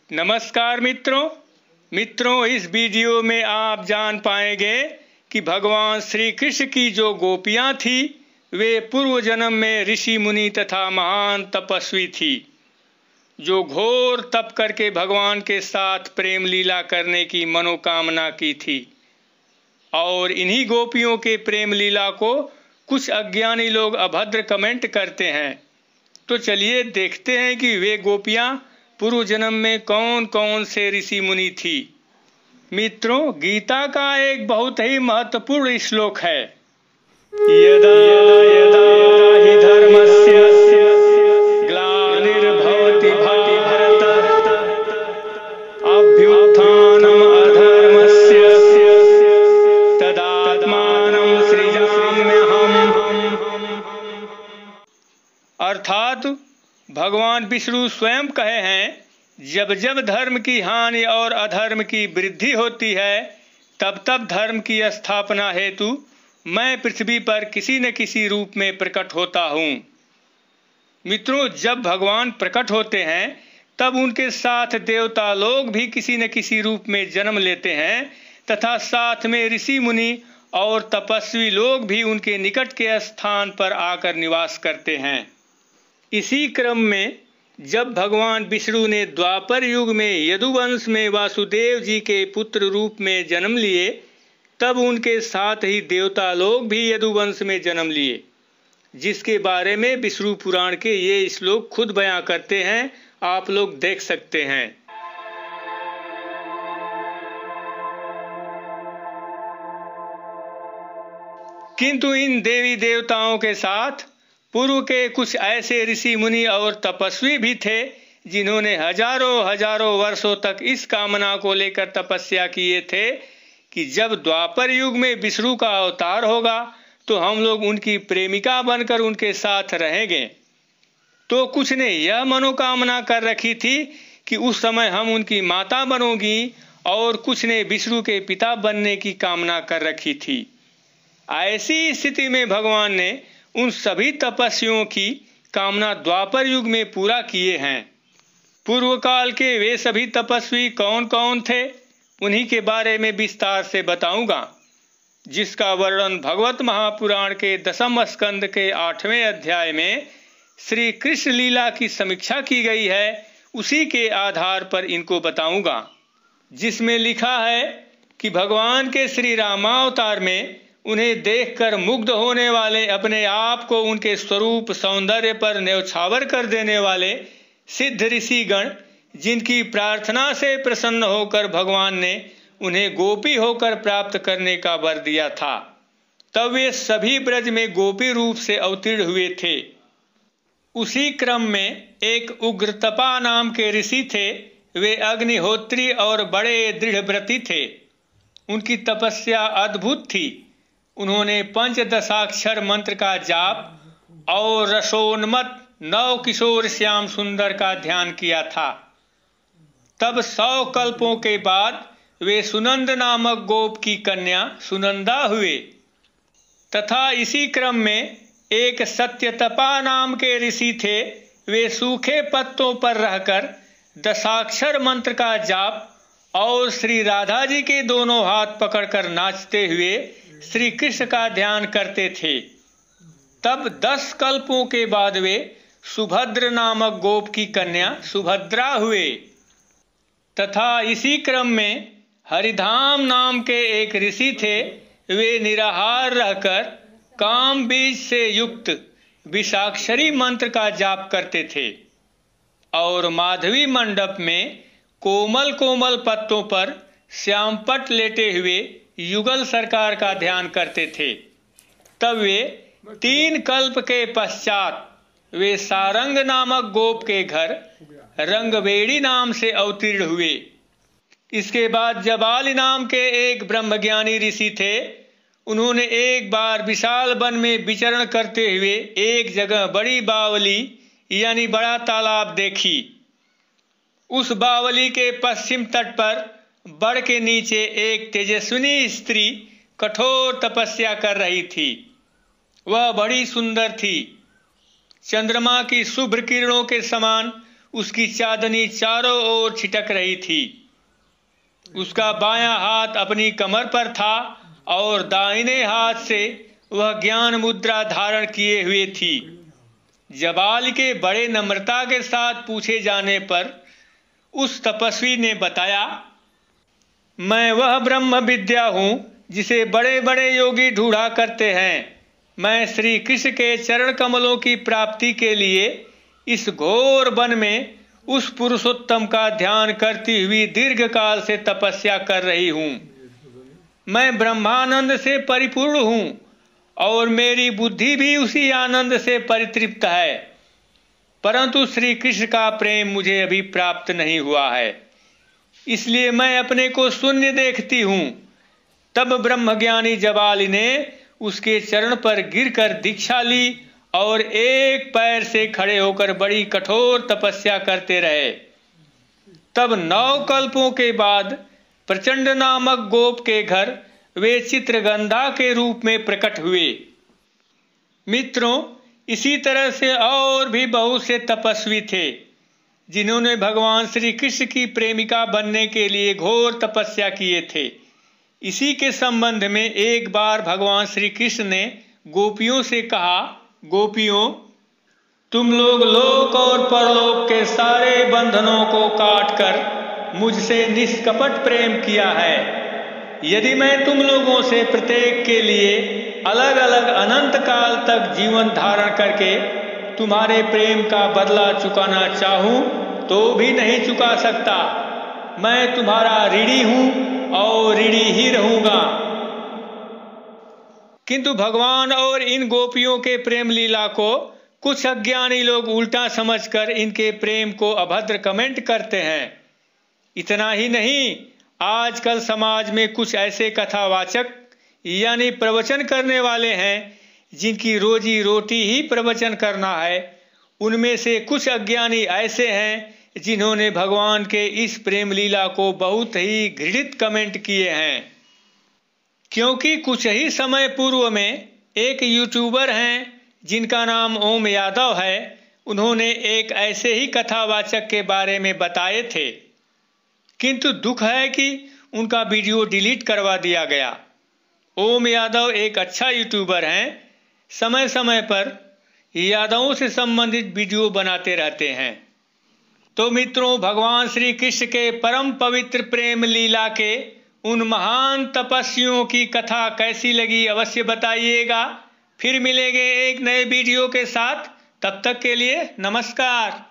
नमस्कार मित्रों, इस वीडियो में आप जान पाएंगे कि भगवान श्री कृष्ण की जो गोपियां थी वे पूर्व जन्म में ऋषि मुनि तथा महान तपस्वी थी, जो घोर तप करके भगवान के साथ प्रेम लीला करने की मनोकामना की थी। और इन्हीं गोपियों के प्रेम लीला को कुछ अज्ञानी लोग अभद्र कमेंट करते हैं। तो चलिए देखते हैं कि वे गोपियां पूर्व जन्म में कौन कौन से ऋषि मुनि थी। मित्रों, गीता का एक बहुत ही महत्वपूर्ण श्लोक है, यदा यदा हि धर्मस्य ग्लानिर्भवति भारत अभ्युत्थानम् अधर्मस्य तदात्मानं सृजाम्यहम्। अर्थात भगवान विष्णु स्वयं कहे हैं, जब जब धर्म की हानि और अधर्म की वृद्धि होती है तब तब धर्म की स्थापना हेतु मैं पृथ्वी पर किसी न किसी रूप में प्रकट होता हूँ। मित्रों, जब भगवान प्रकट होते हैं तब उनके साथ देवता लोग भी किसी न किसी रूप में जन्म लेते हैं तथा साथ में ऋषि मुनि और तपस्वी लोग भी उनके निकट के स्थान पर आकर निवास करते हैं। इसी क्रम में जब भगवान विष्णु ने द्वापर युग में यदुवंश में वासुदेव जी के पुत्र रूप में जन्म लिए, तब उनके साथ ही देवता लोग भी यदुवंश में जन्म लिए, जिसके बारे में विष्णु पुराण के ये श्लोक खुद बयां करते हैं। आप लोग देख सकते हैं। किंतु इन देवी देवताओं के साथ पूर्व के कुछ ऐसे ऋषि मुनि और तपस्वी भी थे, जिन्होंने हजारों वर्षों तक इस कामना को लेकर तपस्या किए थे कि जब द्वापर युग में विष्णु का अवतार होगा तो हम लोग उनकी प्रेमिका बनकर उनके साथ रहेंगे। तो कुछ ने यह मनोकामना कर रखी थी कि उस समय हम उनकी माता बनोगी, और कुछ ने विष्णु के पिता बनने की कामना कर रखी थी। ऐसी स्थिति में भगवान ने उन सभी तपस्वियों की कामना द्वापर युग में पूरा किए हैं। पूर्व काल के वे सभी तपस्वी कौन कौन थे, उन्हीं के बारे में विस्तार से बताऊंगा, जिसका वर्णन भगवत महापुराण के 10वें स्कंद के 8वें अध्याय में श्री कृष्ण लीला की समीक्षा की गई है। उसी के आधार पर इनको बताऊंगा, जिसमें लिखा है कि भगवान के श्री रामावतार में उन्हें देखकर मुग्ध होने वाले, अपने आप को उनके स्वरूप सौंदर्य पर न्यौछावर कर देने वाले सिद्ध ऋषिगण, जिनकी प्रार्थना से प्रसन्न होकर भगवान ने उन्हें गोपी होकर प्राप्त करने का वर दिया था, तब वे सभी ब्रज में गोपी रूप से अवतीर्ण हुए थे। उसी क्रम में एक उग्रतपा नाम के ऋषि थे। वे अग्निहोत्री और बड़े दृढ़व्रती थे। उनकी तपस्या अद्भुत थी। उन्होंने पंचदशाक्षर मंत्र का जाप और रसोन्मत 9 किशोर श्याम सुंदर का ध्यान किया था। तब 100 कल्पों के बाद वे सुनंद नामक गोप की कन्या सुनंदा हुए, तथा इसी क्रम में एक सत्यतपा नाम के ऋषि थे। वे सूखे पत्तों पर रहकर दशाक्षर मंत्र का जाप और श्री राधा जी के दोनों हाथ पकड़कर नाचते हुए श्री कृष्ण का ध्यान करते थे। तब 10 कल्पों के बाद वे सुभद्र नामक गोप की कन्या सुभद्रा हुए, तथा इसी क्रम में हरिधाम नाम के एक ऋषि थे। वे निराहार रहकर काम बीज से युक्त विषाक्षरी मंत्र का जाप करते थे और माधवी मंडप में कोमल कोमल पत्तों पर श्यामपट लेटे हुए युगल सरकार का ध्यान करते थे। तब वे 3 कल्प के पश्चात वे सारंग नामक गोप के घर रंगवेड़ी नाम से अवतीर्ण हुए। इसके बाद जबाली नाम के एक ब्रह्मज्ञानी ऋषि थे। उन्होंने एक बार विशाल वन में विचरण करते हुए एक जगह बड़ी बावली यानी बड़ा तालाब देखी। उस बावली के पश्चिम तट पर बड़ के नीचे एक तेजस्विनी स्त्री कठोर तपस्या कर रही थी। वह बड़ी सुंदर थी। चंद्रमा की शुभ्र किरणों के समान उसकी चांदनी चारों ओर छिटक रही थी। उसका बायां हाथ अपनी कमर पर था और दाहिने हाथ से वह ज्ञान मुद्रा धारण किए हुए थी। जबाल के बड़े नम्रता के साथ पूछे जाने पर उस तपस्वी ने बताया, मैं वह ब्रह्म विद्या हूं जिसे बड़े बड़े योगी ढूंढा करते हैं। मैं श्री कृष्ण के चरण कमलों की प्राप्ति के लिए इस घोर वन में उस पुरुषोत्तम का ध्यान करती हुई दीर्घ काल से तपस्या कर रही हूं। मैं ब्रह्मानंद से परिपूर्ण हूं और मेरी बुद्धि भी उसी आनंद से परितृप्त है, परंतु श्री कृष्ण का प्रेम मुझे अभी प्राप्त नहीं हुआ है, इसलिए मैं अपने को शून्य देखती हूं। तब ब्रह्मज्ञानी जबाली ने उसके चरण पर गिरकर दीक्षा ली और एक पैर से खड़े होकर बड़ी कठोर तपस्या करते रहे। तब 9 कल्पों के बाद प्रचंड नामक गोप के घर वे चित्रगंधा के रूप में प्रकट हुए। मित्रों, इसी तरह से और भी बहुत से तपस्वी थे जिन्होंने भगवान श्री कृष्ण की प्रेमिका बनने के लिए घोर तपस्या किए थे। इसी के संबंध में एक बार भगवान श्री कृष्ण ने गोपियों से कहा, गोपियों, तुम लोग लोक और परलोक के सारे बंधनों को काटकर मुझसे निष्कपट प्रेम किया है। यदि मैं तुम लोगों से प्रत्येक के लिए अलग अलग अनंत काल तक जीवन धारण करके तुम्हारे प्रेम का बदला चुकाना चाहूं तो भी नहीं चुका सकता। मैं तुम्हारा ऋणी हूं और ऋणी ही रहूंगा। किंतु भगवान और इन गोपियों के प्रेम लीला को कुछ अज्ञानी लोग उल्टा समझकर इनके प्रेम को अभद्र कमेंट करते हैं। इतना ही नहीं, आजकल समाज में कुछ ऐसे कथावाचक यानी प्रवचन करने वाले हैं जिनकी रोजी रोटी ही प्रवचन करना है। उनमें से कुछ अज्ञानी ऐसे हैं जिन्होंने भगवान के इस प्रेम लीला को बहुत ही घृणित कमेंट किए हैं। क्योंकि कुछ ही समय पूर्व में एक यूट्यूबर हैं जिनका नाम ओम यादव है, उन्होंने एक ऐसे ही कथावाचक के बारे में बताए थे, किंतु दुख है कि उनका वीडियो डिलीट करवा दिया गया। ओम यादव एक अच्छा यूट्यूबर हैं, समय समय पर यादवों से संबंधित वीडियो बनाते रहते हैं। तो मित्रों, भगवान श्री कृष्ण के परम पवित्र प्रेम लीला के उन महान तपस्वियों की कथा कैसी लगी अवश्य बताइएगा। फिर मिलेंगे एक नए वीडियो के साथ। तब तक के लिए नमस्कार।